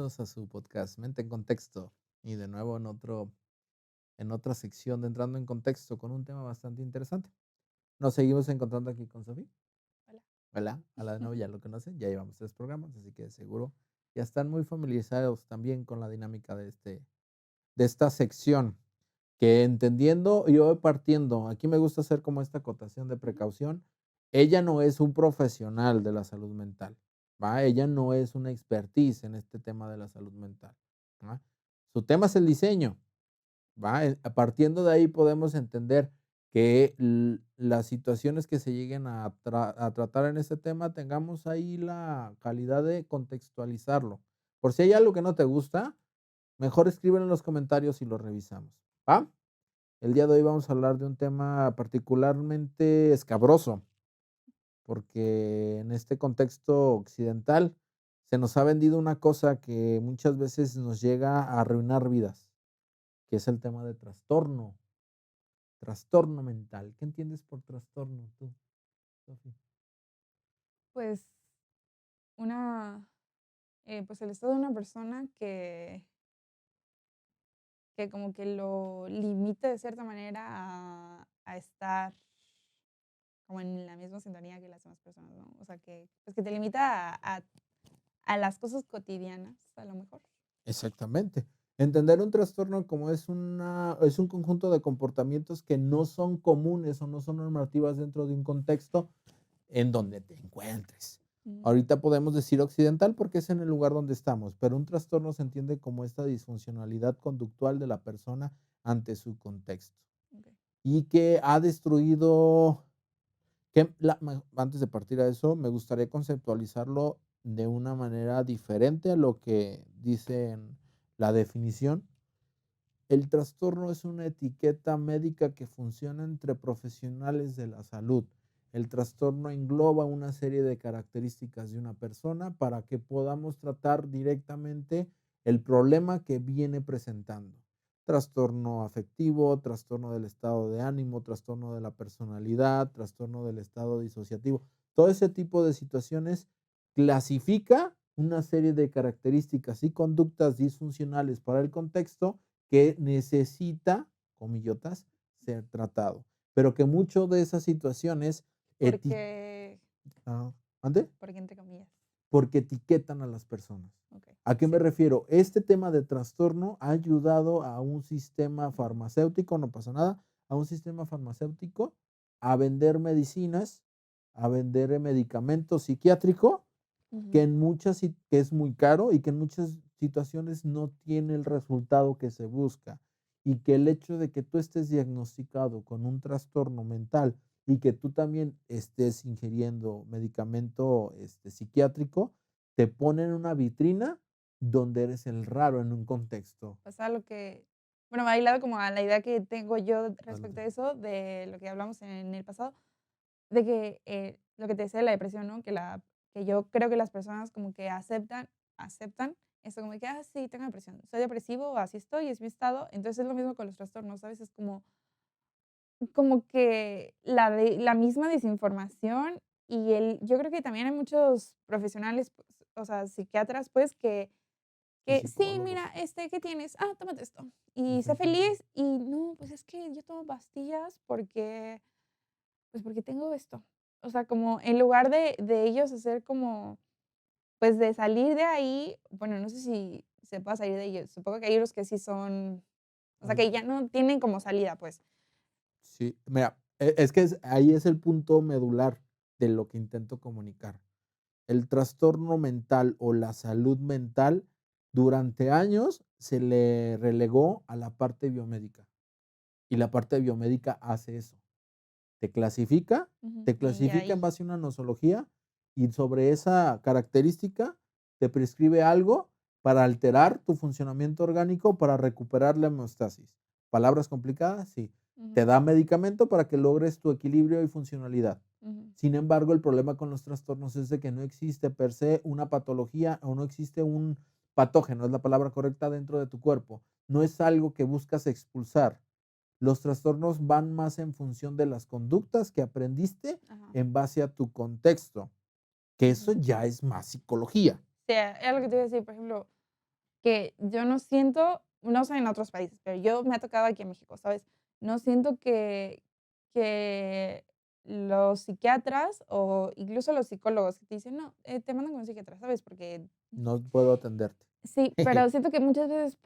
bienvenidos a su podcast Mente en Contexto. Y de nuevo en otra sección de Entrando en Contexto con un tema bastante interesante. Nos seguimos encontrando aquí con Sofía. Hola. Hola, a la de nuevo ya lo conocen, ya llevamos 3 programas, así que seguro ya están muy familiarizados también con la dinámica de esta sección. Que entendiendo y hoy partiendo, aquí me gusta hacer como esta acotación de Ujú. precaución. Ella no es un profesional de la salud mental, ¿va? Ella no es una expertise en este tema de la salud mental, ¿va? Su tema es el diseño, ¿va? Partiendo de ahí podemos entender que las situaciones que se lleguen a tratar en este tema, tengamos ahí la calidad de contextualizarlo. Por si hay algo que no te gusta, mejor escríbelo en los comentarios y lo revisamos, ¿va? El día de hoy vamos a hablar de un tema particularmente escabroso, porque en este contexto occidental se nos ha vendido una cosa que muchas veces nos llega a arruinar vidas, que es el tema de trastorno mental. ¿Qué entiendes por trastorno tú, Sofi? Pues una, pues el estado de una persona que como que lo limite de cierta manera a estar como en la misma sintonía que las demás personas, ¿no? O sea, que, pues que te limita a las cosas cotidianas, a lo mejor. Exactamente. Entender un trastorno como es un conjunto de comportamientos que no son comunes o no son normativas dentro de un contexto en donde te encuentres. Mm, Ahorita podemos decir occidental porque es en el lugar donde estamos, pero un trastorno se entiende como esta disfuncionalidad conductual de la persona ante su contexto okey. y que ha destruido, antes de partir a eso, me gustaría conceptualizarlo de una manera diferente a lo que dice en la definición. El trastorno es una etiqueta médica que funciona entre profesionales de la salud. El trastorno engloba una serie de características de una persona para que podamos tratar directamente el problema que viene presentando. Trastorno afectivo, trastorno del estado de ánimo, trastorno de la personalidad, trastorno del estado disociativo. Todo ese tipo de situaciones clasifica una serie de características y conductas disfuncionales para el contexto que necesita, comillotas, ser tratado, pero que mucho de esas situaciones eti Porque ah, ¿mande? porque entre comillas. Porque etiquetan a las personas. Okey, ¿A qué me sí. refiero? Este tema de trastorno ha ayudado a un sistema Ujú, farmacéutico, no pasa nada, a un sistema farmacéutico a vender medicinas, a vender medicamento psiquiátrico que ujú. en que es muy caro y que en muchas situaciones no tiene el resultado que se busca. Y que el hecho de que tú estés diagnosticado con un trastorno mental y que tú también estés ingiriendo medicamento psiquiátrico, te pone en una vitrina donde eres el raro en un contexto. O sea, lo que bueno, va hilado como a la idea que tengo yo respecto Adelante. a eso, de lo que hablamos en el pasado. De que, lo que te decía de la depresión, ¿no? Que yo creo que las personas como que aceptan eso, como de que: "Ah, sí, tengo depresión, soy depresivo, así estoy, es mi estado". Entonces, es lo mismo con los trastornos, ¿sabes? Es como que la misma desinformación y yo creo que también hay muchos profesionales, pues, o sea, psiquiatras, pues, Y que: "Sí, psicólogos. mira, ¿qué tienes? Ah, tómate esto, y sé Ujú. feliz". Y no, pues, es que yo tomo pastillas porque tengo esto. O sea, como en lugar de ellos hacer como, pues, de salir de ahí, bueno, no sé si se pueda salir de ellos. Supongo que hay unos que sí son, o sea, Al- que ya no tienen como salida, pues. Sí, mira, es que ahí es el punto medular de lo que intento comunicar. El trastorno mental o la salud mental durante años se le relegó a la parte biomédica y la parte biomédica hace eso. Te clasifica, Ujú. te Y clasifica en ahí, base a una nosología y sobre esa característica te prescribe algo para alterar tu funcionamiento orgánico para recuperar la homeostasis. Palabras complicadas, sí. Te ujú, da medicamento para que logres tu equilibrio y funcionalidad. ujú. Sin embargo, el problema con los trastornos es de que no existe per se una patología o no existe un patógeno, es la palabra correcta, dentro de tu cuerpo. No es algo que buscas expulsar. Los trastornos van más en función de las conductas que aprendiste Ajá, en base a tu contexto, que eso ujú. ya es más psicología. Sí, era lo que te iba a decir, por ejemplo, que yo no siento, no sé en otros países, pero yo me ha tocado aquí en México, ¿sabes? No siento que los psiquiatras o incluso los psicólogos que te dicen: "No, te mandan con un psiquiatra", ¿sabes? Porque No puedo atenderte. sí, pero siento que muchas veces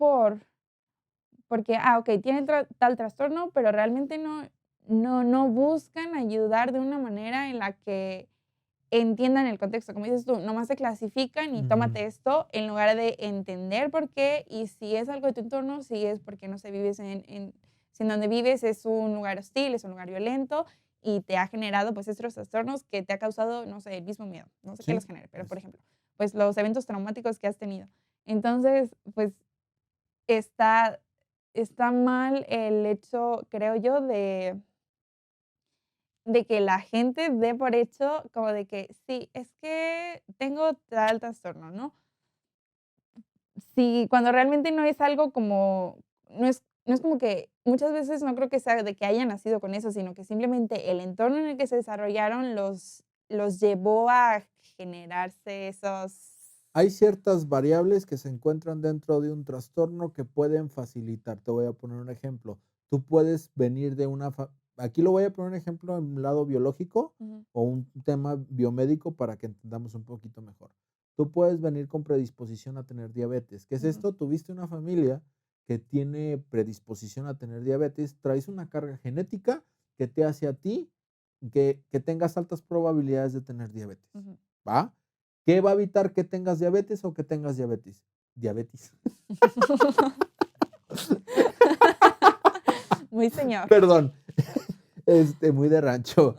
porque, okey, tiene tal trastorno, pero realmente no buscan ayudar de una manera en la que entiendan el contexto. Como dices tú, nomás te clasifican y Ujú. tómate esto, en lugar de entender por qué, y si es algo de tu entorno, si es porque, no sé, vives si en donde vives es un lugar hostil, es un lugar violento, y te ha generado, pues, estos trastornos que te ha causado, no sé, el mismo miedo. No sé qué los Sí, genere, pero, por es ejemplo, pues, los eventos traumáticos que has tenido. Entonces, pues, está está mal el hecho, creo yo, de que la gente dé por hecho como de que sí, es que tengo tal trastorno, ¿no? Sí, cuando realmente no es algo como, no es como que muchas veces no creo que sea de que hayan nacido con eso, sino que simplemente el entorno en el que se desarrollaron los llevó a generarse esos. Hay ciertas variables que se encuentran dentro de un trastorno que pueden facilitar. Te voy a poner un ejemplo. Tú puedes venir de una aquí lo voy a poner un ejemplo en un lado biológico Ujú, o un tema biomédico para que entendamos un poquito mejor. Tú puedes venir con predisposición a tener diabetes. ¿Qué es ujú, esto? Tuviste una familia que tiene predisposición a tener diabetes, traes una carga genética que te hace a ti que tengas altas probabilidades de tener diabetes, ujú. ¿va? ¿Qué va a evitar que tengas diabetes o que tengas diabetes? Diabetes. Muy señor. Perdón, muy de rancho.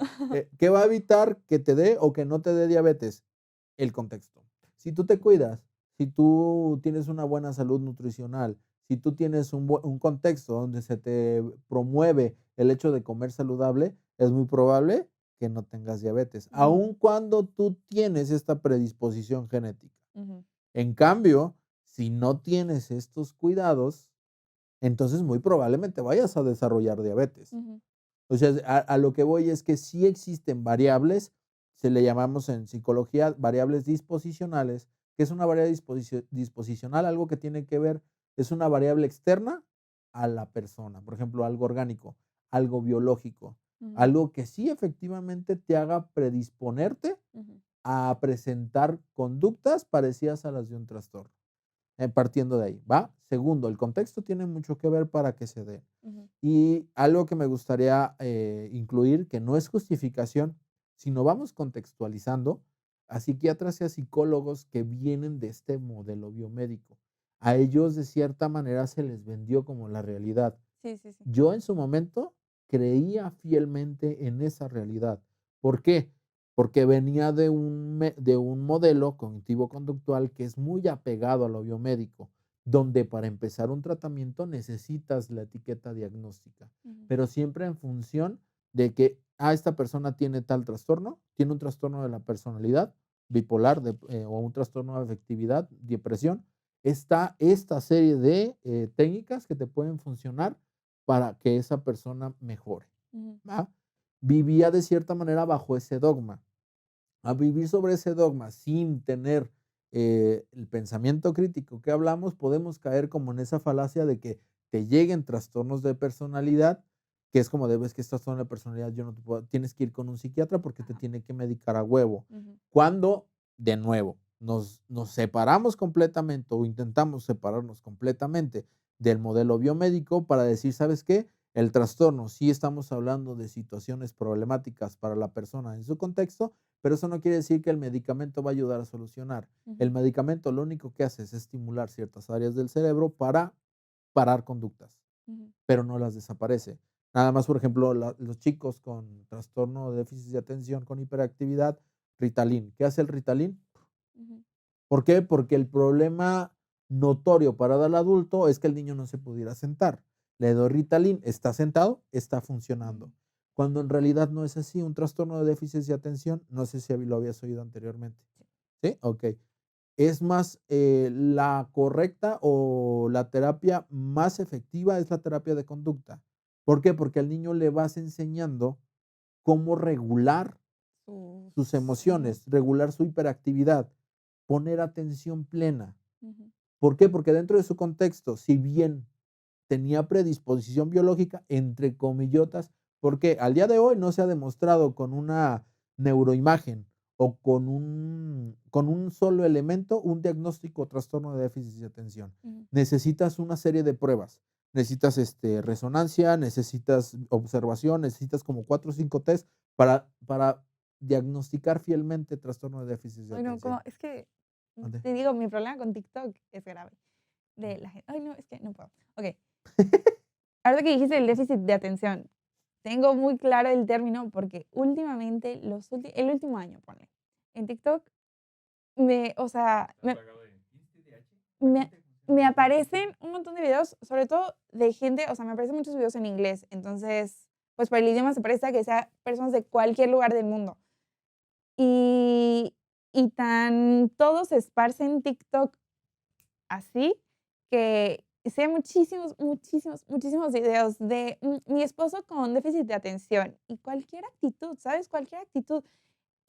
¿Qué va a evitar que te dé o que no te dé diabetes? El contexto. Si tú te cuidas, si tú tienes una buena salud nutricional, si tú tienes un contexto donde se te promueve el hecho de comer saludable, es muy probable que no tengas diabetes, Ujú, aun cuando tú tienes esta predisposición genética. ujú, En cambio, si no tienes estos cuidados, entonces muy probablemente vayas a desarrollar diabetes. ujú, O sea, a lo que voy es que sí existen variables, se le llamamos en psicología variables disposicionales, que es una variable disposicional, algo que tiene que ver, es una variable externa a la persona, por ejemplo, algo orgánico, algo biológico, ujú, algo que sí efectivamente te haga predisponerte ujú, a presentar conductas parecidas a las de un trastorno. Partiendo de ahí, ¿va? Segundo, el contexto tiene mucho que ver para que se dé. ujú, Y algo que me gustaría incluir, que no es justificación, sino vamos contextualizando a psiquiatras y a psicólogos que vienen de este modelo biomédico. A ellos de cierta manera se les vendió como la realidad. sí, sí, sí. Yo en su momento creía fielmente en esa realidad. ¿Por qué? Porque venía de un modelo cognitivo-conductual que es muy apegado a lo biomédico, donde para empezar un tratamiento necesitas la etiqueta diagnóstica, Ujú, pero siempre en función de que, esta persona tiene tal trastorno, tiene un trastorno de la personalidad, bipolar o un trastorno de afectividad, depresión. Está esta serie de técnicas que te pueden funcionar para que esa persona mejore, ujú, ¿va? Vivía de cierta manera bajo ese dogma. A vivir sobre ese dogma sin tener el pensamiento crítico que hablamos, podemos caer como en esa falacia de que te lleguen trastornos de personalidad, que es como debes que es trastorno de personalidad, yo no te puedo, tienes que ir con un psiquiatra porque te ajá, tiene que medicar a huevo. ujú, Cuando, de nuevo, nos separamos completamente o intentamos separarnos completamente del modelo biomédico para decir, ¿sabes qué? El trastorno, sí estamos hablando de situaciones problemáticas para la persona en su contexto, pero eso no quiere decir que el medicamento va a ayudar a solucionar. El ujú, medicamento lo único que hace es estimular ciertas áreas del cerebro para parar conductas, ujú, pero no las desaparece. Nada más, por ejemplo, los chicos con trastorno de déficit de atención con hiperactividad, Ritalin. ¿Qué hace el Ritalin? ujú, ¿Por qué? Porque el problema notorio para el adulto es que el niño no se pudiera sentar. Le doy Ritalin, está sentado, está ujú. funcionando. Cuando en realidad no es así, un trastorno de déficit de atención, no sé si lo habías oído anteriormente. ¿Sí? Ok. Es más, la correcta o la terapia más efectiva es la terapia de conducta. ¿Por qué? Porque al niño le vas enseñando cómo regular sus Ujú, emociones, regular su hiperactividad, poner atención plena. ujú, ¿Por qué? Porque dentro de su contexto, si bien tenía predisposición biológica, entre comillotas, porque al día de hoy no se ha demostrado con una neuroimagen o con un solo elemento un diagnóstico o trastorno de déficit de atención. Ujú. Necesitas una serie de pruebas. Necesitas resonancia, necesitas observación, necesitas como 4 o 5 test para diagnosticar fielmente trastorno de déficit de Ay, no, como atención. es que, Mande. te digo, mi problema con TikTok es grave. Mm. De la gente ay, no, es que no puedo. Okey, ahorita que dijiste el déficit de atención, tengo muy claro el término porque últimamente, el último año, ponle, en TikTok o sea, me me aparecen un montón de videos, sobre todo de gente, o sea, me aparecen muchos videos en inglés. Entonces, pues, por el idioma se presta que sea personas de cualquier lugar del mundo. Y tan todo se esparce en TikTok así, que sé muchísimos, muchísimos, muchísimos videos de, mi esposo con déficit de atención y cualquier actitud, ¿sabes? Cualquier actitud.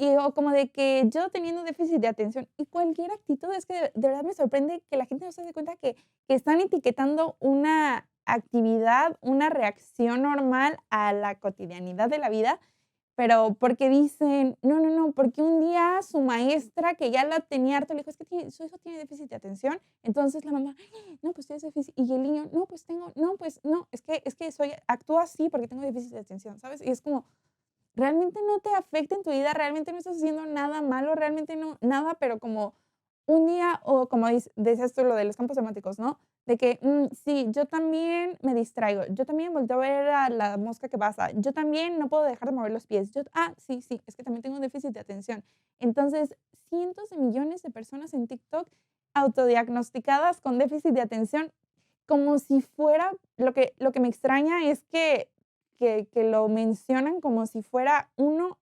O como de que yo teniendo déficit de atención y cualquier actitud, es que de verdad me sorprende que la gente no se dé cuenta que están etiquetando una actividad, una reacción normal a la cotidianidad de la vida, pero porque dicen: "No, no, no", porque un día su maestra, que ya la tenía harto, le dijo: "Es que su hijo tiene déficit de atención". Entonces la mamá: "No, pues tienes déficit", y el niño: "No, pues tengo, no, pues no, es que actúo así porque tengo déficit de atención", ¿sabes? Y es como, realmente no te afecta en tu vida, realmente no estás haciendo nada malo, realmente no, nada, pero como un día, o como decías tú lo de los campos semánticos, ¿no? De que, sí, yo también me distraigo, yo también volteo a ver a la mosca que pasa, yo también no puedo dejar de mover los pies, sí, sí, es que también tengo un déficit de atención. Entonces, cientos de millones de personas en TikTok autodiagnosticadas con déficit de atención, como si fuera, lo que me extraña es que lo mencionan como si fuera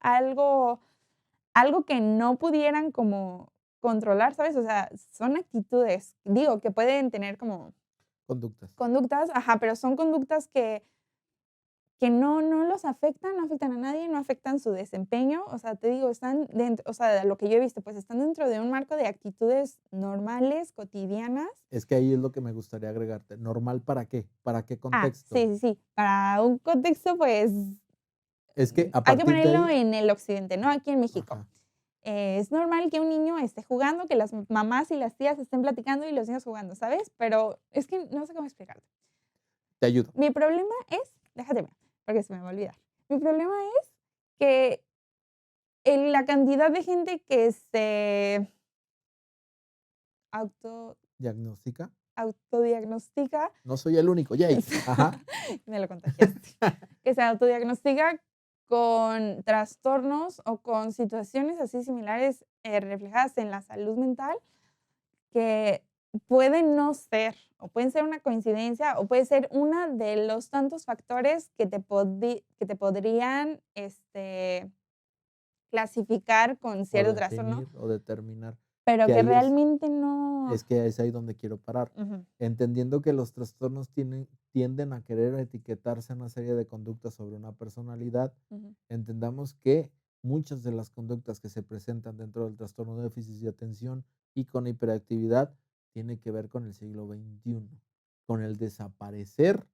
algo que no pudieran como controlar, ¿sabes? O sea, son actitudes, digo, que pueden tener como Conductas. conductas, ajá, pero son conductas que no los afectan, no afectan a nadie, no afectan su desempeño. O sea, te digo, están dentro, o sea, lo que yo he visto, pues están dentro de un marco de actitudes normales, cotidianas. Es que ahí es lo que me gustaría agregarte. ¿Normal para qué? ¿Para qué contexto? Sí, sí, sí. Para un contexto, pues, Es que a hay que partir de ponerlo ahí en el occidente, ¿no? Aquí en México. ajá, Es normal que un niño esté jugando, que las mamás y las tías estén platicando y los niños jugando, ¿sabes? Pero es que no sé cómo explicarte. te ayudo. Mi problema es, déjate ver, porque se me va a olvidar. Mi problema es que la cantidad de gente que se auto, ¿Diagnóstica? autodiagnostica, No soy el único, yay. Ajá. me lo contagiaste, que se autodiagnostica con trastornos o con situaciones así similares, reflejadas en la salud mental, que pueden no ser, o pueden ser una coincidencia, o puede ser una de los tantos factores que te podrían, clasificar con O cierto trastorno, definir o determinar, pero que que ahí realmente no. es que es ahí donde quiero parar. Ujú, Entendiendo que los trastornos tienden a querer etiquetarse una serie de conductas sobre una personalidad, ujú, entendamos que muchas de las conductas que se presentan dentro del trastorno de déficit de atención y con hiperactividad tiene que ver con el siglo XXI, con el desaparecer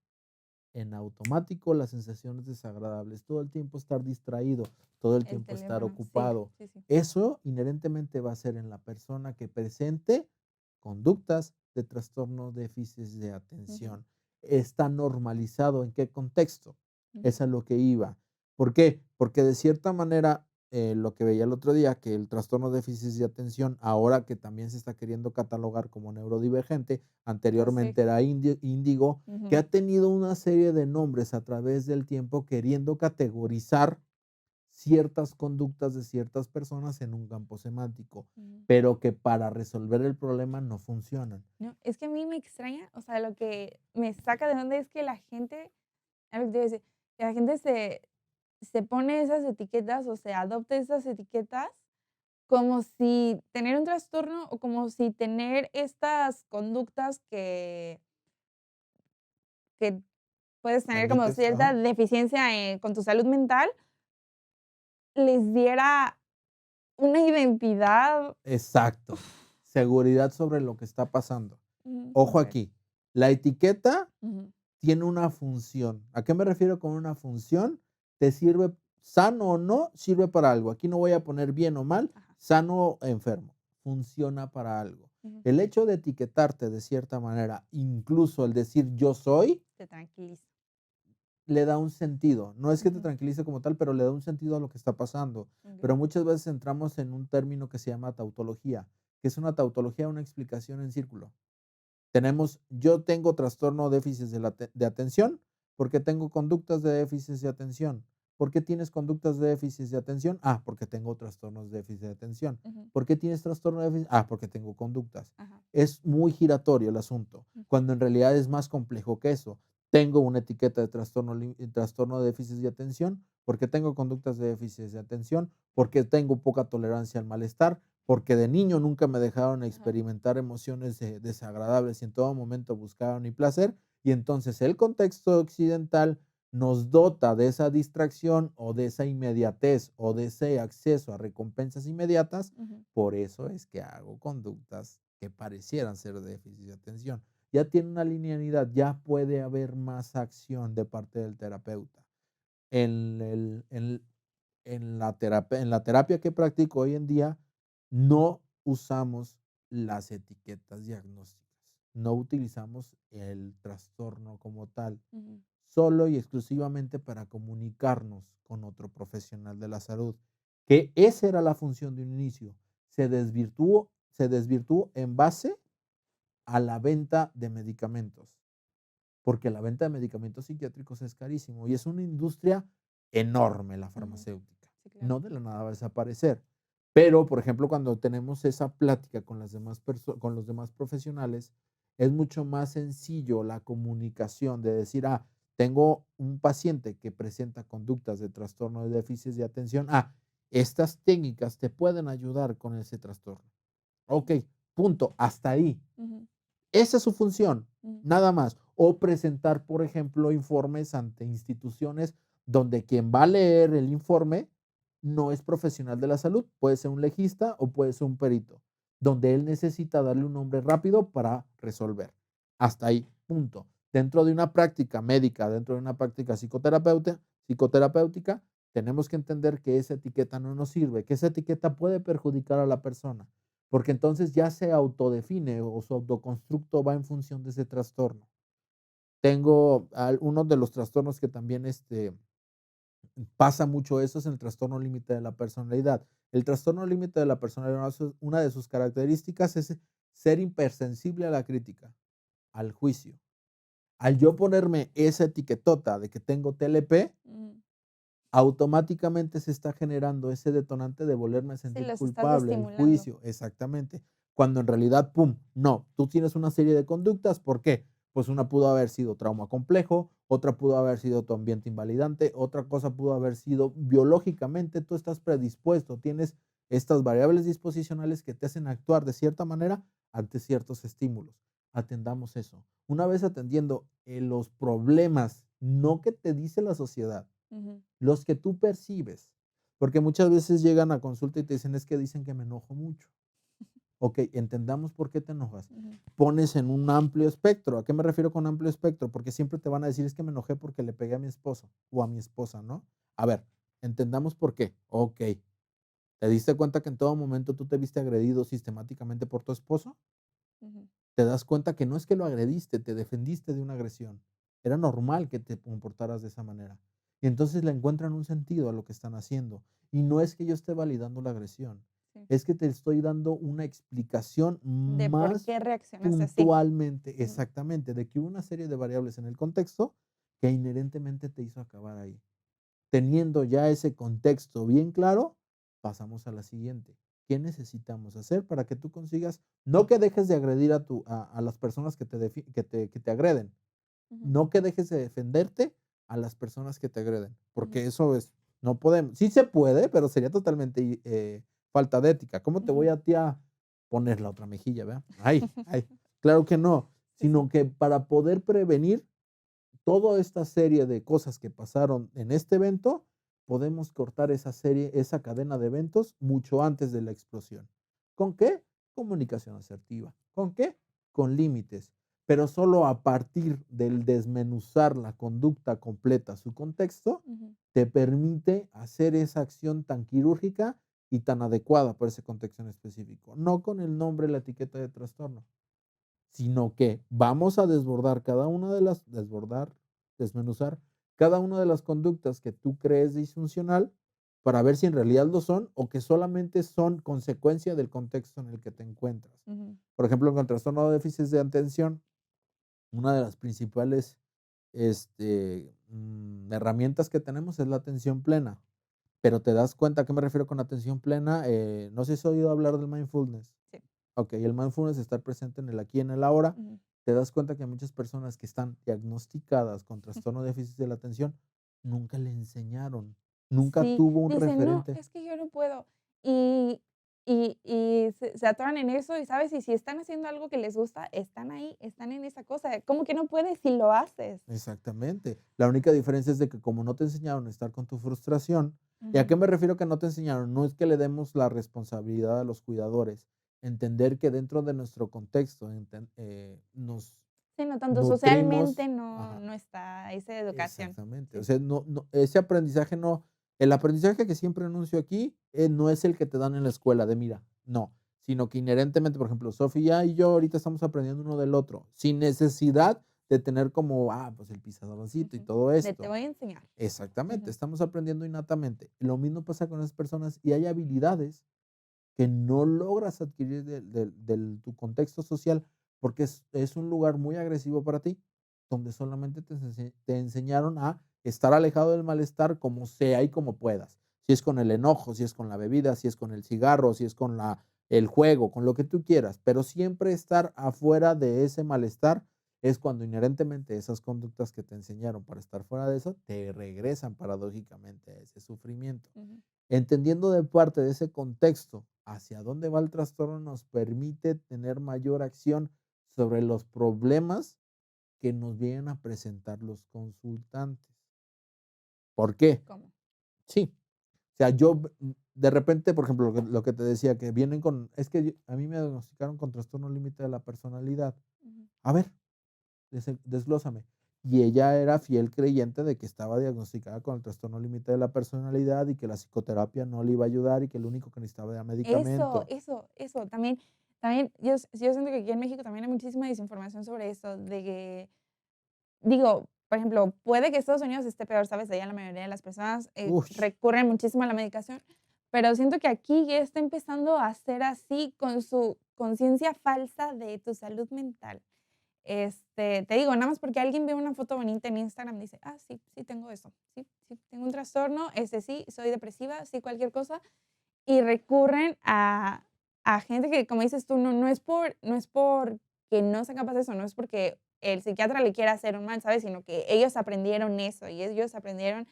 en automático las sensaciones desagradables, todo el tiempo estar distraído, todo el el tiempo estar teléfono, sí, ocupado. sí, sí. Eso inherentemente va a ser en la persona que presente conductas de trastorno déficit de Ujú, atención. Está normalizado, ¿en qué contexto? ujú. Es a lo que iba. ¿Por qué? Porque de cierta manera, lo que veía el otro día, que el trastorno de déficit de atención, ahora que también se está queriendo catalogar como neurodivergente, Oh, sí. anteriormente era índigo, que Ujú, ha tenido una serie de nombres a través del tiempo queriendo categorizar ciertas conductas de ciertas personas en un campo semántico, ujú. pero que para resolver el problema no funcionan. No, es que a mí me extraña, o sea, lo que me saca de onda es que la gente, algo que te iba a decir, que la gente se pone esas etiquetas o se adopta esas etiquetas como si tener un trastorno o como si tener estas conductas que puedes tener como ¿Emites? Ajá. cierta deficiencia, con tu salud mental, les diera una identidad. Exacto. Seguridad sobre lo que está pasando. Ojo Okey. aquí, la etiqueta Ujú. tiene una función. ¿A qué me refiero con una función? Te sirve, sano o no, sirve para algo. Aquí no voy a poner bien o mal, Ajá. sano o enfermo. Funciona para algo. Ujú. El hecho de etiquetarte de cierta manera, incluso el decir yo soy, Te tranquiliza. le da un sentido. No es que te Ujú. tranquilice como tal, pero le da un sentido a lo que está pasando. Okey. Pero muchas veces entramos en un término que se llama tautología, que es una tautología, una explicación en círculo. Tenemos, yo tengo trastorno déficit de atención porque tengo conductas de déficit de atención. ¿Por qué tienes conductas de déficit de atención? Ah, porque tengo trastornos de déficit de atención. Ujú. ¿Por qué tienes trastorno de déficit? Ah, porque tengo conductas. Ajá. Es muy giratorio el asunto, Ujú. cuando en realidad es más complejo que eso. Tengo una etiqueta de trastorno de déficit de atención porque tengo conductas de déficit de atención, porque tengo poca tolerancia al malestar, porque de niño nunca me dejaron Ajá. experimentar emociones desagradables y en todo momento buscaban mi placer. Y entonces el contexto occidental nos dota de esa distracción o de esa inmediatez o de ese acceso a recompensas inmediatas. Ujú. Por eso es que hago conductas que parecieran ser déficit de atención. Ya tiene una linealidad, ya puede haber más acción de parte del terapeuta. En, el, en la terapia que practico hoy en día, no usamos las etiquetas diagnósticas, no utilizamos el trastorno como tal, Ujú. solo y exclusivamente para comunicarnos con otro profesional de la salud, que esa era la función de un inicio. Se desvirtuó en base a la venta de medicamentos, porque la venta de medicamentos psiquiátricos es carísimo y es una industria enorme la Ujú. farmacéutica. Sí, claro. No de la nada va a desaparecer. Pero, por ejemplo, cuando tenemos esa plática con con los demás profesionales, es mucho más sencillo la comunicación de decir, ah, tengo un paciente que presenta conductas de trastorno de déficit de atención. Ah, estas técnicas te pueden ayudar con ese trastorno. Ok, punto, hasta ahí. Ujú. Esa es su función, Ujú. nada más. O presentar, por ejemplo, informes ante instituciones donde quien va a leer el informe no es profesional de la salud, puede ser un legista o puede ser un perito, donde él necesita darle un nombre rápido para resolver. Hasta ahí, punto. Dentro de una práctica médica, dentro de una práctica psicoterapéutica, tenemos que entender que esa etiqueta no nos sirve, que esa etiqueta puede perjudicar a la persona, porque entonces ya se autodefine o su autoconstructo va en función de ese trastorno. Tengo uno de los trastornos que también pasa mucho eso es el trastorno límite de la personalidad. El trastorno límite de la personalidad, una de sus características es ser hipersensible a la crítica, al juicio. Al yo ponerme esa etiquetota de que tengo TLP, Ujú. automáticamente se está generando ese detonante de volverme a Sí, sentir los estás culpable, el estimulando. juicio, exactamente. Cuando en realidad, pum, no, tú tienes una serie de conductas, ¿por qué? Pues una pudo haber sido trauma complejo, otra pudo haber sido tu ambiente invalidante, otra cosa pudo haber sido biológicamente, tú estás predispuesto, tienes estas variables disposicionales que te hacen actuar de cierta manera ante ciertos estímulos. Atendamos eso. Una vez atendiendo los problemas, no que te dice la sociedad, Ujú. los que tú percibes, porque muchas veces llegan a consulta y te dicen, es que dicen que me enojo mucho. Ok, entendamos por qué te enojas. Ujú. Pones en un amplio espectro. ¿A qué me refiero con amplio espectro? Porque siempre te van a decir, es que me enojé porque le pegué a mi esposo o a mi esposa, ¿no? A ver, entendamos por qué. Ok, ¿te diste cuenta que en todo momento tú te viste agredido sistemáticamente por tu esposo? Ujú. Te das cuenta que no es que lo agrediste, te defendiste de una agresión. Era normal que te comportaras de esa manera. Y entonces le encuentran un sentido a lo que están haciendo. Y no es que yo esté validando la agresión, Sí. es que te estoy dando una explicación De por más qué reaccionaste así. puntualmente, Ujú. exactamente, de que hubo una serie de variables en el contexto que inherentemente te hizo acabar ahí. Teniendo ya ese contexto bien claro, pasamos a la siguiente. ¿Qué necesitamos hacer para que tú consigas, no que dejes de agredir a las personas que te agreden, Ujú. no que dejes de defenderte a las personas que te agreden, Ujú. porque eso es, no podemos, sí se puede, pero sería totalmente falta de ética. ¿Cómo te voy Ujú. a ti a poner la otra mejilla, verdad? Ay, ay, claro que no, Sí, sí. sino que para poder prevenir toda esta serie de cosas que pasaron en este evento, podemos cortar esa cadena de eventos mucho antes de la explosión. ¿Con qué? Comunicación asertiva. ¿Con qué? con límites, pero solo a partir del desmenuzar la conducta completa, su contexto, Ujú. te permite hacer esa acción tan quirúrgica y tan adecuada para ese contexto en específico, no con el nombre, la etiqueta de trastorno, sino que vamos a desmenuzar cada una de las conductas que tú crees disfuncional para ver si en realidad lo son o que solamente son consecuencia del contexto en el que te encuentras. Ujú. Por ejemplo, con el trastorno de déficit de atención, una de las principales herramientas que tenemos es la atención plena. Pero te das cuenta, ¿a qué me refiero con atención plena? No sé si has oído hablar del mindfulness. Sí. Ok, el mindfulness es estar presente en el aquí y en el ahora. Ujú. Te das cuenta que muchas personas que están diagnosticadas con trastorno de déficit de la atención nunca le enseñaron, nunca Sí, tuvo un dicen: "No, referente. es que yo no puedo". Y se atoran en eso, y, ¿sabes? Y si están haciendo algo que les gusta, están ahí, están en esa cosa. ¿Cómo que no puedes si lo haces? Exactamente. La única diferencia es de que como no te enseñaron a estar con tu frustración, ¿y a Ujú. qué me refiero que no te enseñaron? No es que le demos la responsabilidad a los cuidadores, entender que dentro de nuestro contexto nos Sí, no tanto socialmente nutrimos. no Ajá, está esa educación. exactamente. O Sí. sea, ese aprendizaje no, el aprendizaje que siempre anuncio aquí, no es el que te dan en la escuela de mira, no, sino que inherentemente, por ejemplo, Sofía y yo ahorita estamos aprendiendo uno del otro, sin necesidad de tener como, pues el pizarroncito y Ujú. todo De te esto. voy a enseñar. Exactamente, Ujú. estamos aprendiendo innatamente. Lo mismo pasa con esas personas y hay habilidades que no logras adquirir tu contexto social, porque es un lugar muy agresivo para ti, donde solamente te enseñaron a estar alejado del malestar como sea y como puedas. Si es con el enojo, si es con la bebida, si es con el cigarro, si es con el juego, con lo que tú quieras, pero siempre estar afuera de ese malestar es cuando inherentemente esas conductas que te enseñaron para estar fuera de eso te regresan paradójicamente a ese sufrimiento. Ujú. Entendiendo de parte de ese contexto hacia dónde va el trastorno nos permite tener mayor acción sobre los problemas que nos vienen a presentar los consultantes. ¿Por qué? ¿Cómo? Sí, o sea, de repente, por ejemplo, lo que te decía, que vienen con, es que a mí me diagnosticaron con trastorno límite de la personalidad. Ujú. A ver, desglósame. Y ella era fiel creyente de que estaba diagnosticada con el trastorno límite de la personalidad y que la psicoterapia no le iba a ayudar y que lo único que necesitaba era Eso, medicamento. eso, eso. También yo siento que aquí en México también hay muchísima desinformación sobre eso, de que, digo, por ejemplo, puede que Estados Unidos esté peor, ¿sabes? Allá la mayoría de las personas, Uy, recurren muchísimo a la medicación, pero siento que aquí ya está empezando a ser así con su conciencia falsa de tu salud mental. Te digo, nada más porque alguien ve una foto bonita en Instagram, dice: "Ah, sí, sí tengo eso. Sí, sí, tengo un trastorno, sí, soy depresiva, sí, cualquier cosa". Y recurren a gente que, como dices tú, no es porque no sean capaces o no es porque el psiquiatra le quiera hacer un mal, ¿sabes? Sino que ellos aprendieron eso y ellos aprendieron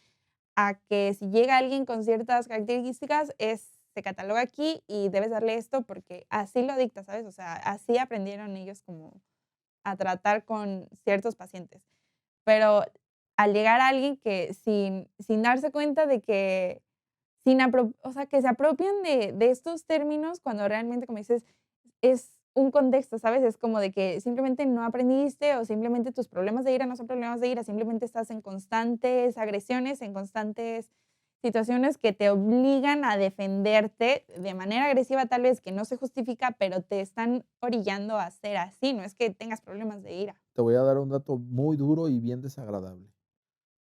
a que si llega alguien con ciertas características, se cataloga aquí y debes darle esto porque así lo dicta, ¿sabes? O sea, así aprendieron ellos como a tratar con ciertos pacientes. Pero al llegar a alguien que sin darse cuenta de que o sea, que se apropian de estos términos cuando realmente, como dices, es un contexto, ¿sabes? Es como de que simplemente no aprendiste o simplemente tus problemas de ira no son problemas de ira, simplemente estás en constantes agresiones, en constantes situaciones que te obligan a defenderte de manera agresiva, tal vez que no se justifica, pero te están orillando a ser así, no es que tengas problemas de ira. te voy a dar un dato muy duro y bien desagradable.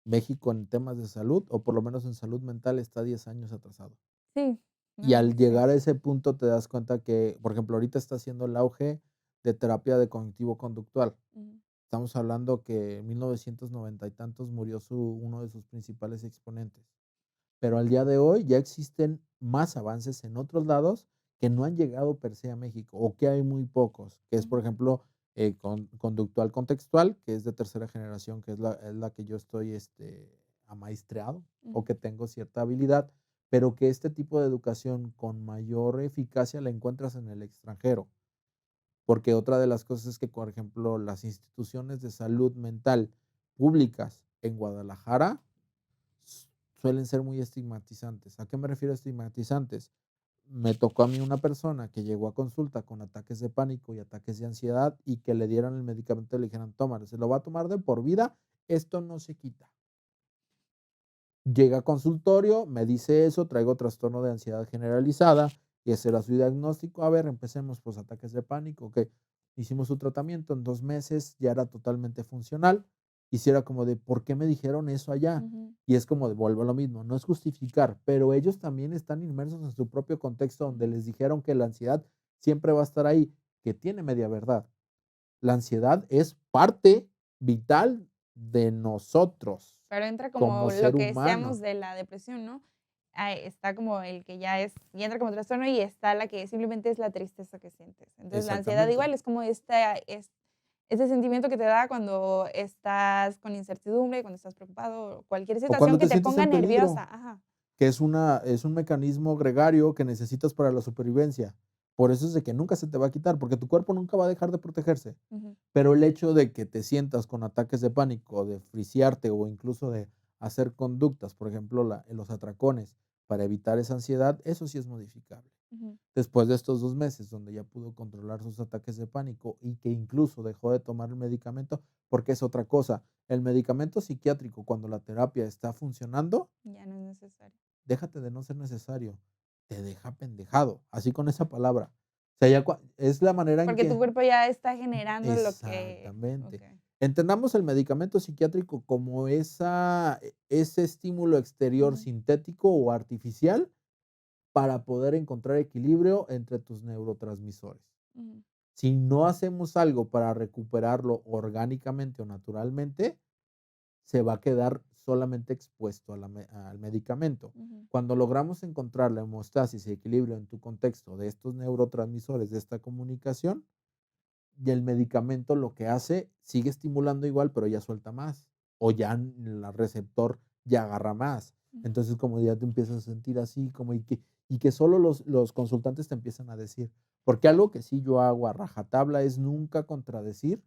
México en temas de salud, o por lo menos en salud mental, está 10 años atrasado. Sí, Y no, al sí. llegar a ese punto te das cuenta que, por ejemplo, ahorita está haciendo el auge de terapia de cognitivo-conductual. Ujú, Estamos hablando que en 1990 y tantos murió uno de sus principales exponentes. Pero al día de hoy ya existen más avances en otros lados que no han llegado per se a México, o que hay muy pocos, que es, por ujú, ejemplo, conductual contextual, que es de tercera generación, que es la que yo estoy amaestreado o ujú. que tengo cierta habilidad, pero que este tipo de educación con mayor eficacia la encuentras en el extranjero. Porque otra de las cosas es que, por ejemplo, las instituciones de salud mental públicas en Guadalajara suelen ser muy estigmatizantes. ¿A qué me refiero a estigmatizantes? me tocó a mí una persona que llegó a consulta con ataques de pánico y ataques de ansiedad y que le dieran el medicamento y le dijeran: "Tómalo, se lo va a tomar de por vida, esto no se quita". Llega a consultorio, me dice eso, traigo trastorno de ansiedad generalizada y ese era su diagnóstico. A ver, empecemos, pues ataques de pánico, okey. Hicimos su tratamiento, en 2 meses ya era totalmente funcional. Y sí era como de, ¿por qué me dijeron eso allá? Ujú. Y es como de, vuelvo a lo mismo, no es justificar, pero ellos también están inmersos en su propio contexto donde Ujú. les dijeron que la ansiedad siempre va a estar ahí, que tiene media verdad. La ansiedad es parte vital de nosotros Pero entra como como lo ser que decíamos humano. de la depresión, ¿no? Está como el que ya es y entra como trastorno, y está la que simplemente es la tristeza que sientes. Entonces, la ansiedad Exactamente. igual es como ese sentimiento que te da cuando estás con incertidumbre, cuando estás preocupado, o cualquier O situación cuando que te te sientes ponga en peligro, nerviosa. Ajá. que es un mecanismo gregario que necesitas para la supervivencia. Por eso es de que nunca se te va a quitar, porque tu cuerpo nunca va a dejar de protegerse. Ujú. Pero el hecho de que te sientas con ataques de pánico, de frisearte o incluso de hacer conductas, por ejemplo, los atracones, para evitar esa ansiedad, eso sí es modificable. Ujú. Después de estos 2 meses, donde ya pudo controlar sus ataques de pánico y que incluso dejó de tomar el medicamento, porque es otra cosa, el medicamento psiquiátrico, cuando la terapia está funcionando, Ya no es necesario. déjate de no ser necesario, te deja pendejado, así con esa palabra. O sea, ya es la manera en Porque tu que cuerpo ya está generando lo que exactamente. okey. Entendamos el medicamento psiquiátrico como ese estímulo exterior Ujú. sintético o artificial para poder encontrar equilibrio entre tus neurotransmisores. Ujú. Si no hacemos algo para recuperarlo orgánicamente o naturalmente, se va a quedar solamente expuesto al medicamento. Ujú. Cuando logramos encontrar la homeostasis y equilibrio en tu contexto de estos neurotransmisores, de esta comunicación, y el medicamento lo que hace, sigue estimulando igual, pero ya suelta más, o ya el receptor ya agarra más. Ujú. Entonces, como ya te empiezas a sentir así, como y que solo los consultantes te empiezan a decir, porque algo que sí yo hago a rajatabla es nunca contradecir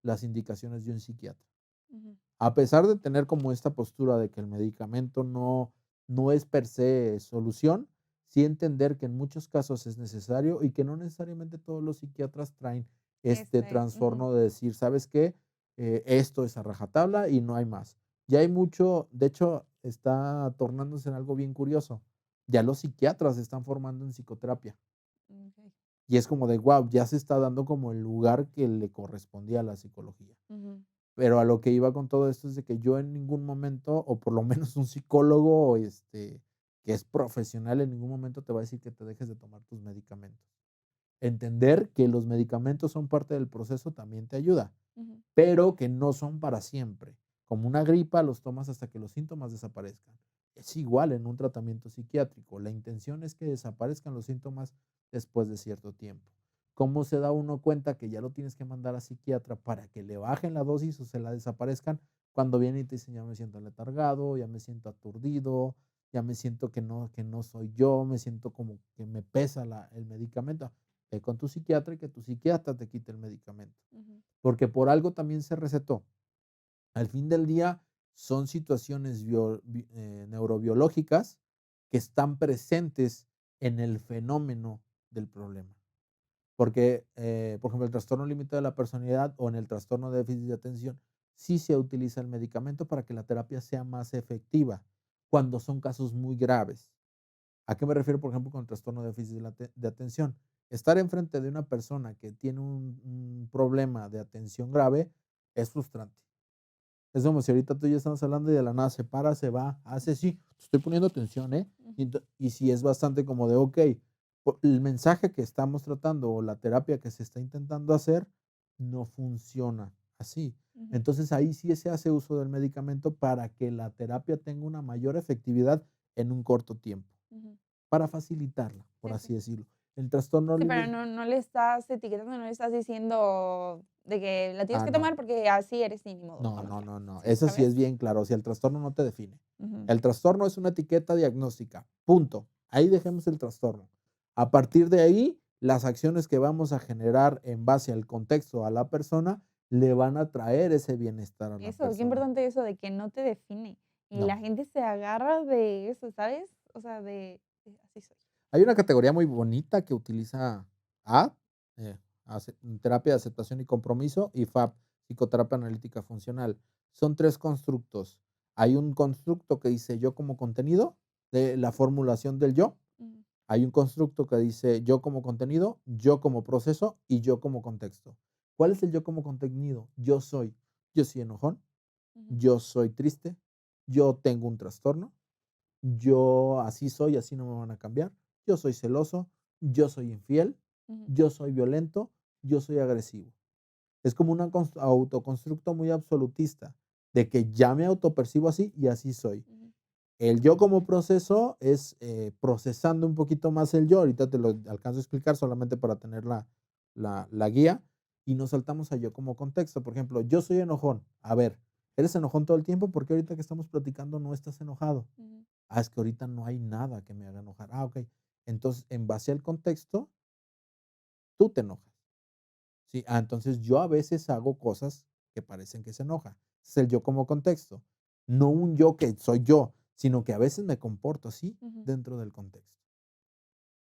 las indicaciones de un psiquiatra. Ujú. A pesar de tener como esta postura de que el medicamento no es per se solución, sí entender que en muchos casos es necesario y que no necesariamente todos los psiquiatras traen este Ujú. trastorno de decir, ¿sabes qué? Esto es a rajatabla y no hay más. Ya hay mucho, de hecho, está tornándose en algo bien curioso. Ya los psiquiatras se están formando en psicoterapia Okey. y es como de, guau, ya se está dando como el lugar que le correspondía a la psicología. Ujú. Pero a lo que iba con todo esto es de que yo en ningún momento, o por lo menos un psicólogo, que es profesional, en ningún momento te va a decir que te dejes de tomar tus medicamentos. Entender que los medicamentos son parte del proceso también te ayuda, Ujú. pero que no son para siempre. Como una gripa, los tomas hasta que los síntomas desaparezcan. Es igual en un tratamiento psiquiátrico. La intención es que desaparezcan los síntomas después de cierto tiempo. ¿Cómo se da uno cuenta que ya lo tienes que mandar a psiquiatra para que le bajen la dosis o se la desaparezcan? Cuando viene y te dicen, ya me siento letargado, ya me siento aturdido, ya me siento que no soy yo, me siento como que me pesa el medicamento. Ve con tu psiquiatra y que tu psiquiatra te quite el medicamento, Ujú. porque por algo también se recetó. Al fin del día, son situaciones neurobiológicas que están presentes en el fenómeno del problema. Porque, por ejemplo, el trastorno límite de la personalidad o en el trastorno de déficit de atención, sí se utiliza el medicamento para que la terapia sea más efectiva cuando son casos muy graves. ¿A qué me refiero, por ejemplo, con el trastorno de déficit de atención? Estar enfrente de una persona que tiene un problema de atención grave es frustrante. Es como si ahorita tú y yo estamos hablando y de la nada se para, se va, hace sí, estoy poniendo atención, ¿eh? Ujú. Y si es bastante como de, ok, el mensaje que estamos tratando o la terapia que se está intentando hacer no funciona así. Ujú. Entonces ahí sí se hace uso del medicamento para que la terapia tenga una mayor efectividad en un corto tiempo, Ujú. para facilitarla, por Sí, sí. así decirlo. El trastorno Sí, pero límite, no le estás etiquetando, no le estás diciendo de que la tienes que no. tomar porque así eres y ni modo, No, no, tómatela. no, no. Sí, Eso sí ¿sabes? es bien claro. Si el trastorno no te define. Ujú. El trastorno es una etiqueta diagnóstica. Punto. Ahí dejemos el trastorno. A partir de ahí, las acciones que vamos a generar en base al contexto a la persona le van a traer ese bienestar a la Eso, qué persona. importante eso de que no te define. Y la No. gente se agarra de eso, ¿sabes? O sea, de así soy. Hay una categoría muy bonita que utiliza A, terapia de aceptación y compromiso, y FAP, psicoterapia analítica funcional. Son 3 constructos. Hay un constructo que dice yo como contenido, de la formulación del yo. Ujú, Hay un constructo que dice yo como contenido, yo como proceso y yo como contexto. ¿Cuál es el yo como contenido? Yo soy enojón, ujú, yo soy triste, yo tengo un trastorno, yo así soy, así no me van a cambiar, yo soy celoso, yo soy infiel, ujú, yo soy violento, yo soy agresivo. Es como un autoconstructo muy absolutista de que ya me autopercibo así y así soy. ujú, El yo como proceso es, procesando un poquito más el yo, ahorita te lo alcanzo a explicar solamente para tener la guía, y nos saltamos a yo como contexto. Por ejemplo, yo soy enojón. A ver, ¿eres enojón todo el tiempo? ¿Por qué ahorita que estamos platicando no estás enojado? ujú, Ah, es que ahorita no hay nada que me haga enojar. Ah, okey. Entonces, en base al contexto, tú te enojas. Sí, entonces yo a veces hago cosas que parecen que se enoja. Es el yo como contexto. No un yo que soy yo, sino que a veces me comporto así ujú, dentro del contexto.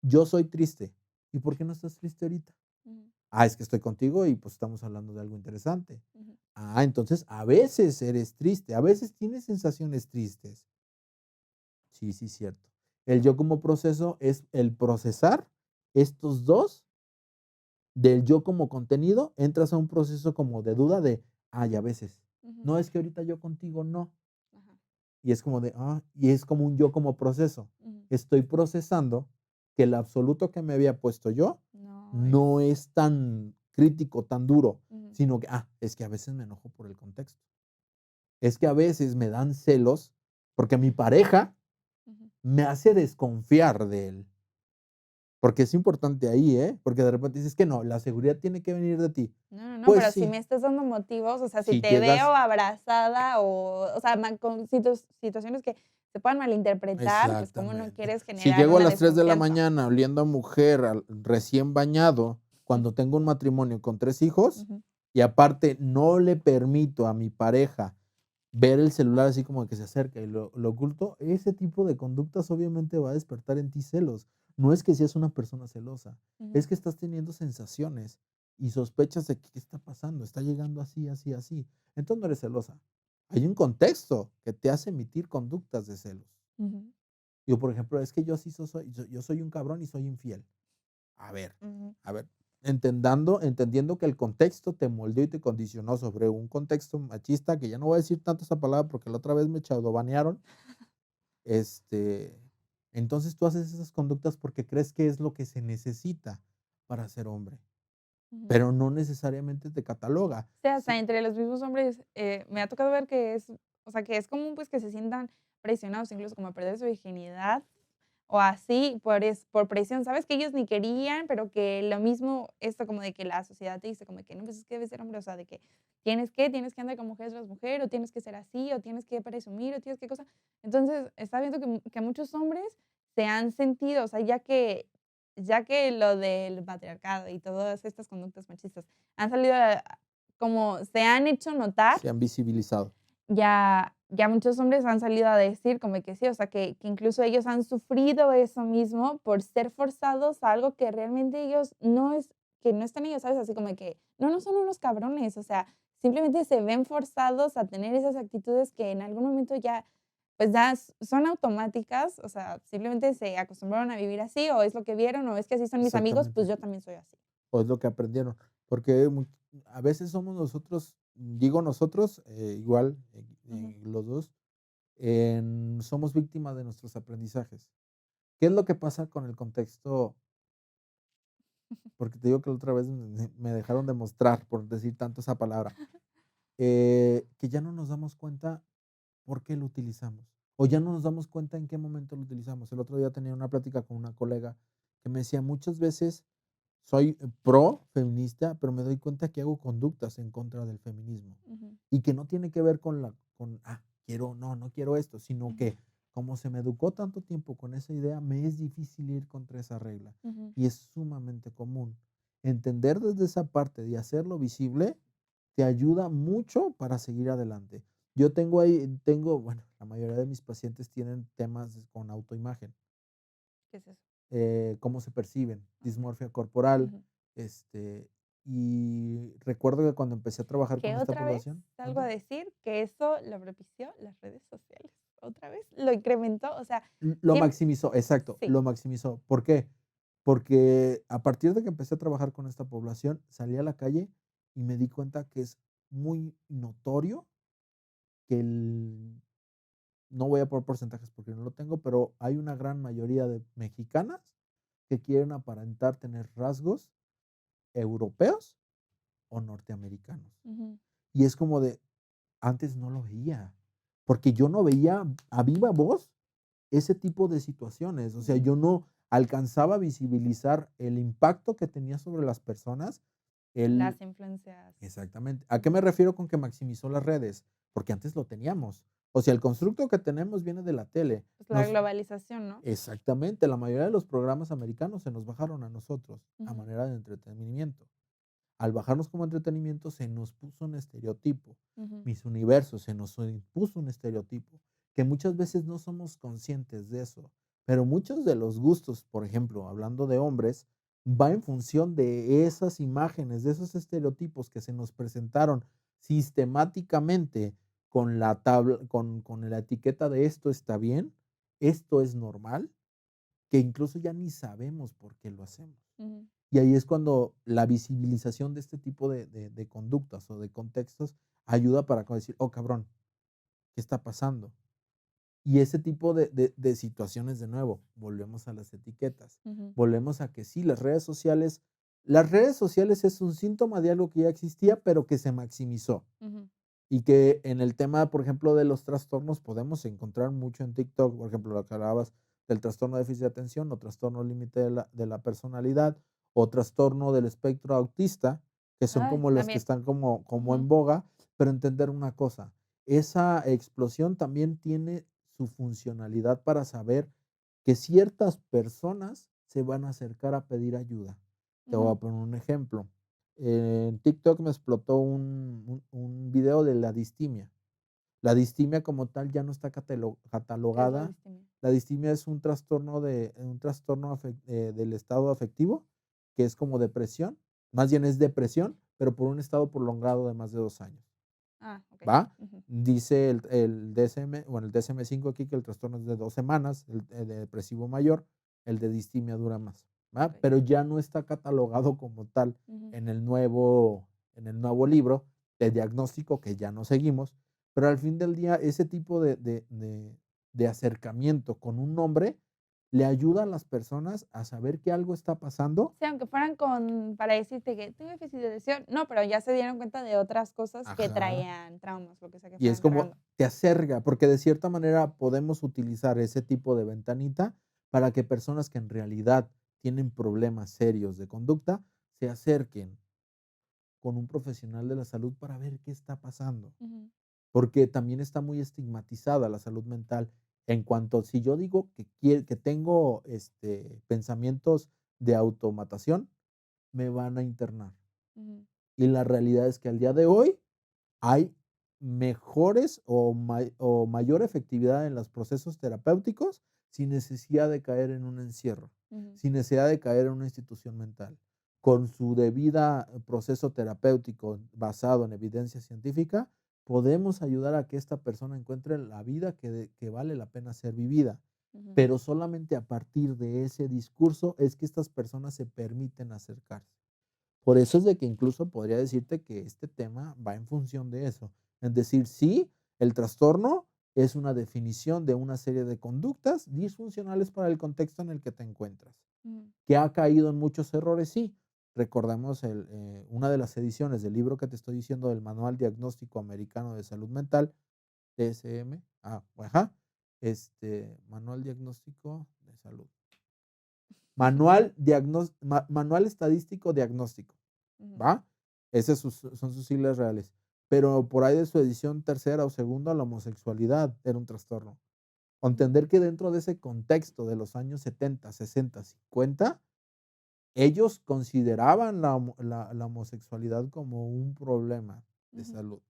Yo soy triste. ¿Y por qué no estás triste ahorita? ujú, Ah, es que estoy contigo y pues estamos hablando de algo interesante. ujú, Ah, entonces a veces eres triste, a veces tienes sensaciones tristes. Sí, sí, cierto. El yo como proceso es el procesar estos dos. Del yo como contenido, entras a un proceso como de duda de, ay, a veces, ujú, no, es que ahorita yo contigo no. ajá, Y es como de, y es como un yo como proceso. ujú. Estoy procesando que el absoluto que me había puesto yo No es. no es tan crítico, tan duro, Ujú, sino que, es que a veces me enojo por el contexto. Es que a veces me dan celos porque mi pareja ujú. me hace desconfiar de él. Porque es importante ahí, ¿eh? Porque de repente dices que no, la seguridad tiene que venir de ti. No, no, no, Pues pero si sí, me estás dando motivos, o sea, si si te veo llegas. abrazada o sea, con situaciones que se puedan malinterpretar, pues, ¿cómo no Exactamente. quieres Si generar llego a una las 3 de la desconfianza? mañana oliendo a mujer, recién bañado, cuando tengo un matrimonio con 3 hijos, Ujú, y aparte no le permito a mi pareja ver el celular así como que se acerca y lo oculto, ese tipo de conductas obviamente va a despertar en ti celos. No es que seas una persona celosa, ujú, es que estás teniendo sensaciones y sospechas de que qué está pasando, está llegando así, así, así. Entonces no eres celosa. Hay un contexto que te hace emitir conductas de celos. ujú, Yo, por ejemplo, es que yo sí yo soy un cabrón y soy infiel. A ver, ujú, a ver, entendiendo que el contexto te moldeó y te condicionó sobre un contexto machista, que ya no voy a decir tanto esa palabra porque la otra vez me banearon. Este, entonces tú haces esas conductas porque crees que es lo que se necesita para ser hombre, ujú. pero no necesariamente te cataloga. Sí, Sí, hasta entre los mismos hombres, me ha tocado ver que es, o sea, que es común, pues, que se sientan presionados, incluso como a perder su virginidad, o así, por presión, ¿sabes? Que ellos ni querían, pero que lo mismo, esto como de que la sociedad te dice como de que no, pues es que debes ser hombre, o sea, de que tienes que andar con mujeres tras mujer, o tienes que ser así, o tienes que presumir, o tienes que cosa. Entonces, está viendo que muchos hombres se han sentido, o sea, ya que lo del patriarcado y todas estas conductas machistas han salido como se han hecho notar, se han visibilizado. ya muchos hombres han salido a decir como que sí, o sea, que incluso ellos han sufrido eso mismo por ser forzados a algo que realmente ellos no es que no están ellos, ¿sabes? Así como que no son unos cabrones, o sea, simplemente se ven forzados a tener esas actitudes que en algún momento ya, pues, ya son automáticas, o sea, simplemente se acostumbraron a vivir así, o es lo que vieron, o es que así son mis amigos, pues Exactamente. yo también soy así. O es lo que aprendieron, porque a veces somos nosotros, digo nosotros, igual, Ujú. los 2 somos víctimas de nuestros aprendizajes. ¿Qué es lo que pasa con el contexto? Porque te digo que la otra vez me dejaron de mostrar, por decir tanto esa palabra, que ya no nos damos cuenta por qué lo utilizamos, o ya no nos damos cuenta en qué momento lo utilizamos. El otro día tenía una plática con una colega que me decía: "Muchas veces soy pro feminista, pero me doy cuenta que hago conductas en contra del feminismo, Ujú, y que no tiene que ver quiero, no quiero esto, sino ujú, que como se me educó tanto tiempo con esa idea, me es difícil ir contra esa regla, ujú. y es sumamente común. Entender desde esa parte y hacerlo visible te ayuda mucho para seguir adelante. Yo bueno, la mayoría de mis pacientes tienen temas con autoimagen. ¿Qué es eso? cómo se perciben, dismorfia corporal, Ujú. este, y recuerdo que cuando empecé a trabajar Que con esta otra vez población, salgo a ¿mande? decir que eso lo propició las redes sociales. Otra vez lo incrementó, o sea, Lo siem maximizó, exacto, sí. lo maximizó. ¿Por qué? Porque a partir de que empecé a trabajar con esta población, salí a la calle y me di cuenta que es muy notorio que el no voy a por porcentajes porque no lo tengo, pero hay una gran mayoría de mexicanas que quieren aparentar tener rasgos europeos o norteamericanos. Ujú, Y es como de, antes no lo veía, porque yo no veía a viva voz ese tipo de situaciones. O sea, ujú. yo no alcanzaba a visibilizar el impacto que tenía sobre las personas el Las influencias. exactamente. ¿A qué me Ujú. refiero con que maximizó las redes? Porque antes lo teníamos. O sea, el constructo que tenemos viene de la tele. Pues la Nos globalización, ¿no? exactamente, la mayoría de los programas americanos se nos bajaron a nosotros a Ujú, manera de entretenimiento. Al bajarnos como entretenimiento se nos puso un estereotipo. ujú, Mis universos se nos impuso un estereotipo, que muchas veces no somos conscientes de eso. Pero muchos de los gustos, por ejemplo, hablando de hombres, va en función de esas imágenes, de esos estereotipos que se nos presentaron sistemáticamente con la tabla, con la etiqueta de esto está bien, esto es normal, que incluso ya ni sabemos por qué lo hacemos. ujú, Y ahí es cuando la visibilización de este tipo de conductas o de contextos ayuda para como decir, oh cabrón, ¿qué está pasando? Y ese tipo de situaciones, de nuevo, volvemos a las etiquetas, ujú, volvemos a que sí, las redes sociales es un síntoma de algo que ya existía, pero que se maximizó. ujú. Y que en el tema, por ejemplo, de los trastornos podemos encontrar mucho en TikTok, por ejemplo, lo que hablabas del trastorno de déficit de atención o trastorno límite de la personalidad o trastorno del espectro autista, que son Ay, como las que también. están como Ujú, en boga, pero entender una cosa, esa explosión también tiene su funcionalidad para saber que ciertas personas se van a acercar a pedir ayuda. Te voy a ujú. poner un ejemplo. En TikTok me explotó un video de la distimia. La distimia como tal ya no está ¿Qué es la catalogada. distimia? La distimia es un trastorno del estado afectivo, que es como depresión, más bien es depresión, pero por un estado prolongado de más de 2 años. Ah, okey. ¿Va? Ujú. Dice el DSM, bueno, el DSM-5 aquí que el trastorno es de 2 semanas, el de depresivo mayor, el de distimia dura más, ¿va? Okey. Pero ya no está catalogado como tal Ujú, en el nuevo libro de diagnóstico que ya no seguimos, pero al fin del día ese tipo de acercamiento con un nombre le ayuda a las personas a saber que algo está pasando. sí, aunque fueran con para decirte que tengo déficit de atención, no, pero ya se dieron cuenta de otras cosas que Ajá. traían traumas, lo que sea que Y es estaban como cargando. te acerca, porque de cierta manera podemos utilizar ese tipo de ventanita para que personas que en realidad tienen problemas serios de conducta se acerquen con un profesional de la salud para ver qué está pasando, Ujú, porque también está muy estigmatizada la salud mental. En cuanto si yo digo que tengo pensamientos de automatación, me van a internar. ujú, Y la realidad es que al día de hoy hay mejores o mayor efectividad en los procesos terapéuticos sin necesidad de caer en un encierro, ujú, sin necesidad de caer en una institución mental. Con su debida proceso terapéutico basado en evidencia científica, podemos ayudar a que esta persona encuentre la vida que vale la pena ser vivida. ujú. Pero solamente a partir de ese discurso es que estas personas se permiten acercarse. Por eso es de que incluso podría decirte que este tema va en función de eso. Es decir, sí, el trastorno es una definición de una serie de conductas disfuncionales para el contexto en el que te encuentras. Ujú, ¿Que ha caído en muchos errores? Sí. Recordemos una de las ediciones del libro que te estoy diciendo del Manual Diagnóstico Americano de Salud Mental, DSM, ajá, Manual Diagnóstico de Salud. Manual Estadístico Diagnóstico. ujú, ¿Va? Esas son sus siglas reales. Pero por ahí de su edición tercera o segunda, la homosexualidad era un trastorno. ujú, Entender que dentro de ese contexto de los años 70, 60, 50, ellos consideraban la homosexualidad como un problema de ujú. salud.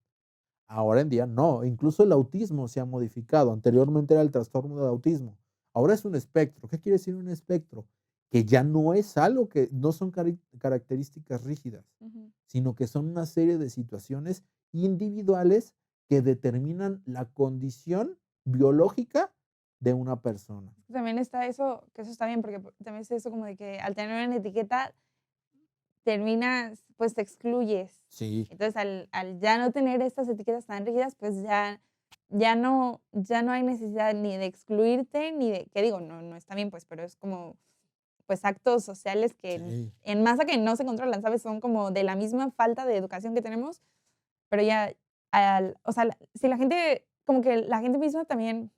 Ahora en día no, incluso el autismo se ha modificado. Anteriormente era el trastorno de autismo. Ahora es un espectro. ¿Qué quiere decir un espectro? que ya no es algo que no son características rígidas, Ujú. sino que son una serie de situaciones individuales que determinan la condición biológica de una persona. También está eso, que eso está bien, porque también es eso como de que al tener una etiqueta terminas, pues te excluyes. Sí, Entonces, al ya no tener estas etiquetas tan rígidas, pues ya no hay necesidad ni de excluirte, ni de que digo, no está bien, pues, pero es como, pues, actos sociales que sí, en masa que no se controlan, ¿sabes? Son como de la misma falta de educación que tenemos, pero ya o sea, si la gente como que la gente misma también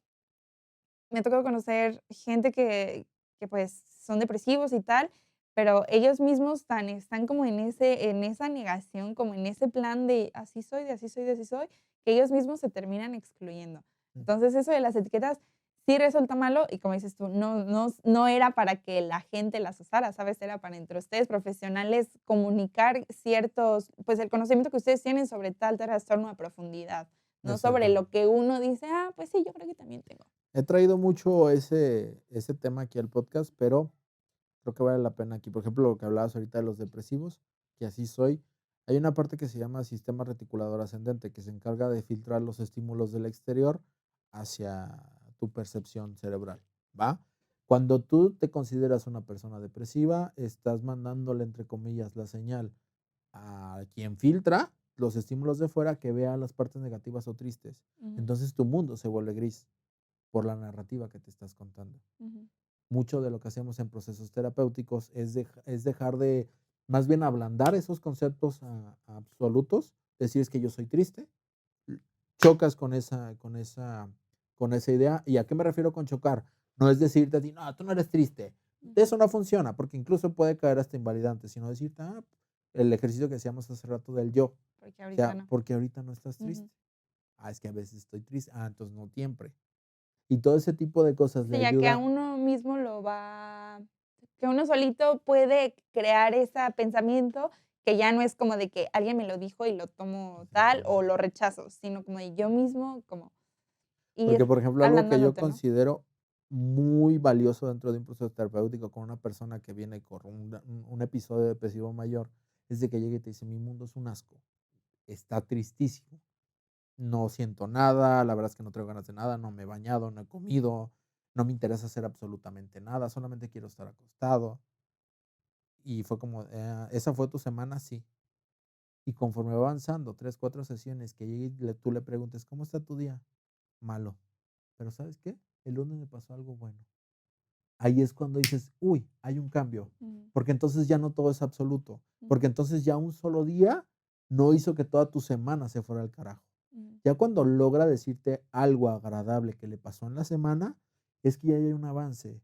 me ha tocado conocer gente que, pues, son depresivos y tal, pero ellos mismos están como en esa negación, como en ese plan de así soy, de así soy, de así soy, que ellos mismos se terminan excluyendo. mm, Entonces, eso de las etiquetas sí resulta malo y como dices tú, no era para que la gente las usara, ¿sabes? Era para entre ustedes profesionales comunicar ciertos, pues, el conocimiento que ustedes tienen sobre tal trastorno a profundidad, no sobre lo exactamente. que uno dice: "Ah, pues sí, yo creo que también tengo". He traído mucho ese tema aquí al podcast, pero creo que vale la pena aquí. Por ejemplo, lo que hablabas ahorita de los depresivos, que así soy. Hay una parte que se llama sistema reticulador ascendente, que se encarga de filtrar los estímulos del exterior hacia tu percepción cerebral, ¿va? Cuando tú te consideras una persona depresiva, estás mandándole, entre comillas, la señal a quien filtra los estímulos de fuera que vea las partes negativas o tristes. Ujú, Entonces tu mundo se vuelve gris por la narrativa que te estás contando. ujú, Mucho de lo que hacemos en procesos terapéuticos es dejar de, más bien ablandar esos conceptos absolutos, decir es que yo soy triste, chocas con esa idea. ¿Y a qué me refiero con chocar? No es decirte a ti, no, tú no eres triste. ujú. Eso no funciona, porque incluso puede caer hasta invalidante, sino decirte, el ejercicio que hacíamos hace rato del yo. Porque O ahorita sea, no. porque ahorita no estás triste. Ujú. Es que a veces estoy triste. Entonces no siempre. Y todo ese tipo de cosas le Sí, ya que a ayuda. uno mismo que uno solito puede crear ese pensamiento que ya no es como de que alguien me lo dijo y lo tomo tal o Exactamente. lo rechazo, sino como de yo mismo como Porque, ir por ejemplo, algo que yo ablandándote, ¿no? considero muy valioso dentro de un proceso terapéutico con una persona que viene con un episodio depresivo mayor, es de que llegue y te dice: "Mi mundo es un asco, está tristísimo, no siento nada, la verdad es que no traigo ganas de nada, no me he bañado, no he comido, no me interesa hacer absolutamente nada, solamente quiero estar acostado". Y fue como, ¿esa fue tu semana? Sí. Y conforme va avanzando, 3 4 sesiones, que llegue y tú le preguntes: "¿Cómo está tu día?". Malo. Pero ¿sabes qué? El lunes me pasó algo bueno. Ahí es cuando dices: "Uy, hay un cambio", Ujú, porque entonces ya no todo es absoluto, porque ujú, entonces ya un solo día no hizo que toda tu semana se fuera al carajo. ujú. Ya cuando logra decirte algo agradable que le pasó en la semana, es que ya hay un avance.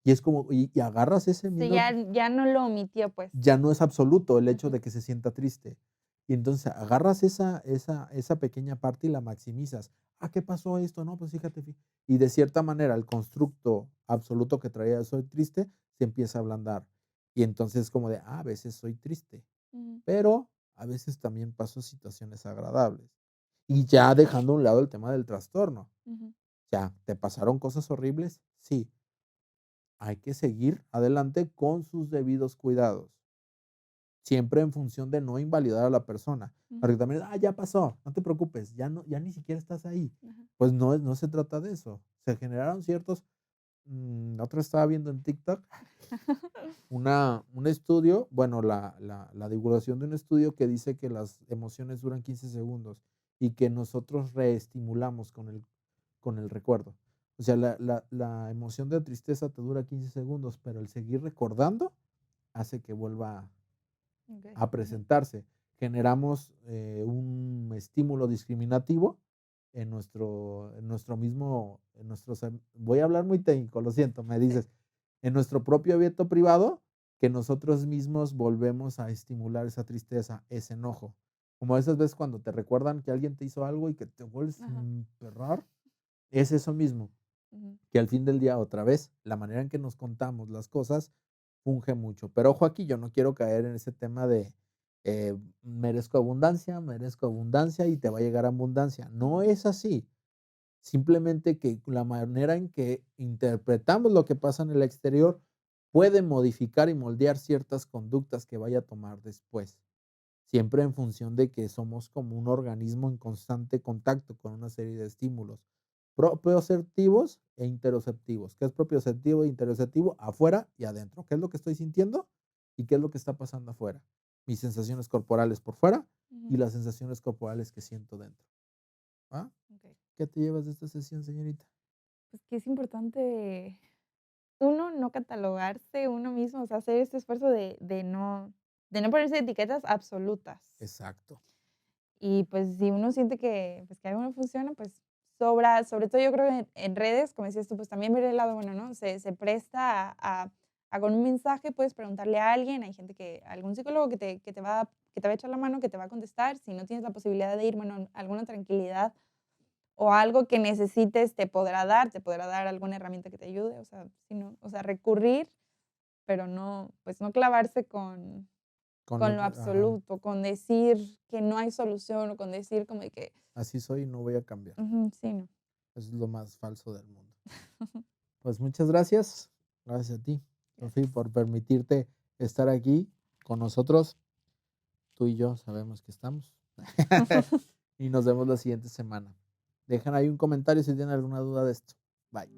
Y es como y agarras ese Sí, mismo, ya no lo omitió, pues. ya no es absoluto el hecho Ujú, de que se sienta triste. Y entonces agarras esa pequeña parte y la maximizas. ¿Qué pasó esto? No, pues fíjate, y de cierta manera el constructo absoluto que traía soy triste se empieza a ablandar. Y entonces como de, a veces soy triste, ujú, pero a veces también paso situaciones agradables. Y ya dejando a un lado el tema del trastorno. ujú, Ya, ¿te pasaron cosas horribles? Sí. Hay que seguir adelante con sus debidos cuidados. Siempre en función de no invalidar a la persona, ujú, porque también, ya pasó, no te preocupes, ya no, ya ni siquiera estás ahí. ajá. Pues no se trata de eso. Se generaron ciertos, la otra estaba viendo en TikTok un estudio, bueno, la divulgación de un estudio que dice que las emociones duran 15 segundos y que nosotros reestimulamos con el recuerdo. O sea, la emoción de tristeza te dura 15 segundos, pero el seguir recordando hace que vuelva Okey, a ujú, presentarse. Generamos un estímulo discriminativo voy a hablar muy técnico, lo siento, me sí, dices, en nuestro propio abierto privado, que nosotros mismos volvemos a estimular esa tristeza, ese enojo. Como esas veces cuando te recuerdan que alguien te hizo algo y que te vuelves a ajá, emperrar, es eso mismo, ujú, que al fin del día, otra vez, la manera en que nos contamos las cosas funge mucho. Pero ojo aquí, yo no quiero caer en ese tema de merezco abundancia y te va a llegar abundancia. No ujú, es así. Simplemente que la manera en que interpretamos lo que pasa en el exterior puede modificar y moldear ciertas conductas que vaya a tomar después, siempre en función de que somos como un organismo en constante contacto con una serie de estímulos propioceptivos e interoceptivos. ¿Qué es propioceptivo e interoceptivo? Afuera y adentro. ¿Qué es lo que estoy sintiendo y qué es lo que está pasando afuera? Mis sensaciones corporales por fuera y Ujú. las sensaciones corporales que siento dentro. ¿Va? Okey. ¿Qué te llevas de esta sesión, señorita? Pues que es importante, uno, no catalogarse uno mismo, o sea, hacer este esfuerzo de no ponerse etiquetas absolutas. Exacto. Y, pues, si uno siente que, pues, que algo no funciona, pues, sobre todo yo creo en redes, como decías tú, pues, también ver el lado bueno, ¿no? Se presta a con un mensaje puedes preguntarle a alguien, hay gente que algún psicólogo que te va a echar la mano, que te va a contestar, si no tienes la posibilidad de ir, bueno, alguna tranquilidad o algo que necesites te podrá dar alguna herramienta que te ayude, o sea, si no, o sea, recurrir, pero no, pues, no clavarse con Con con lo lo que ajá. absoluto, con decir que no hay solución, o con decir como de que Así soy y no voy a cambiar. ujú, sí, no. Eso es lo más falso del mundo. Pues muchas gracias. Gracias a ti, Sofía, Gracias. por permitirte estar aquí con nosotros. Tú y yo sabemos que estamos. Y nos vemos la siguiente semana. Dejan ahí un comentario si tienen alguna duda de esto. Bye.